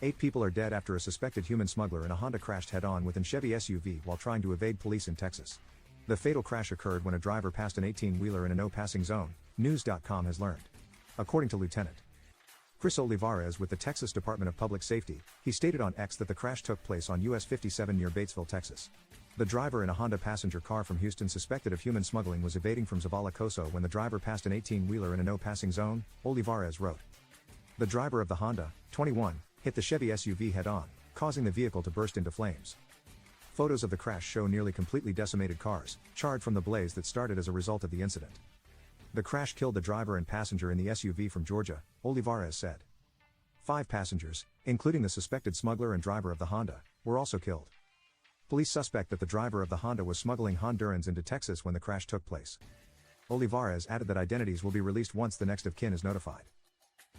8 people are dead after a suspected human smuggler in a Honda crashed head-on with a Chevy SUV while trying to evade police in Texas. The fatal crash occurred when a driver passed an 18-wheeler in a no-passing zone, news.com has learned. According to Lieutenant Chris Olivarez with the Texas Department of Public Safety, he stated on X that the crash took place on US 57 near Batesville, Texas. The driver in a Honda passenger car from Houston suspected of human smuggling was evading from Zavala Coso when the driver passed an 18-wheeler in a no-passing zone, Olivarez wrote. The driver of the Honda, 21, hit the Chevy SUV head-on, causing the vehicle to burst into flames. Photos of the crash show nearly completely decimated cars, charred from the blaze that started as a result of the incident. The crash killed the driver and passenger in the SUV from Georgia, Olivarez said. 5 passengers, including the suspected smuggler and driver of the Honda, were also killed. Police suspect that the driver of the Honda was smuggling Hondurans into Texas when the crash took place. Olivarez added that identities will be released once the next of kin is notified.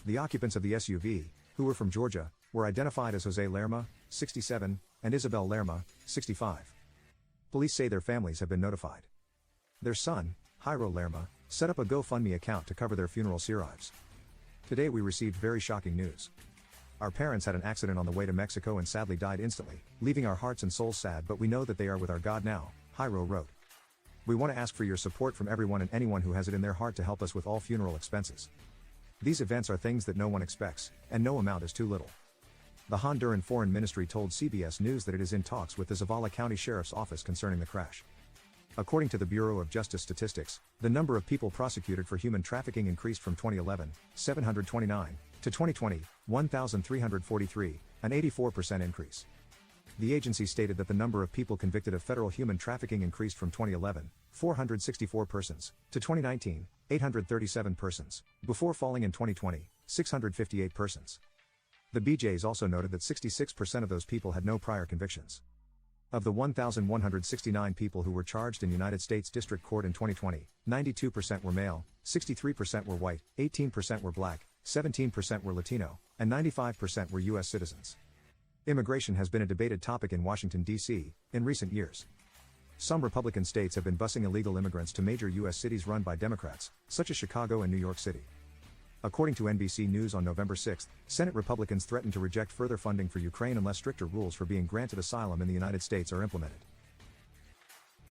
The occupants of the SUV, who were from Georgia, were identified as Jose Lerma, 67, and Isabel Lerma, 65. Police say their families have been notified. Their son, Jairo Lerma, set up a GoFundMe account to cover their funeral arrives. Today we received very shocking news. Our parents had an accident on the way to Mexico and sadly died instantly, leaving our hearts and souls sad, but we know that they are with our God now, Jairo wrote. We want to ask for your support from everyone and anyone who has it in their heart to help us with all funeral expenses. These events are things that no one expects, and no amount is too little. The Honduran Foreign Ministry told CBS News that it is in talks with the Zavala County Sheriff's Office concerning the crash. According to the Bureau of Justice Statistics, the number of people prosecuted for human trafficking increased from 2011, 729, to 2020, 1,343, an 84% increase. The agency stated that the number of people convicted of federal human trafficking increased from 2011, 464 persons, to 2019, 837 persons, before falling in 2020, 658 persons. The BJs also noted that 66% of those people had no prior convictions. Of the 1,169 people who were charged in United States District Court in 2020, 92% were male, 63% were white, 18% were black, 17% were Latino, and 95% were U.S. citizens. Immigration has been a debated topic in Washington, D.C., in recent years. Some Republican states have been busing illegal immigrants to major U.S. cities run by Democrats, such as Chicago and New York City. According to NBC News on November 6, Senate Republicans threatened to reject further funding for Ukraine unless stricter rules for being granted asylum in the United States are implemented.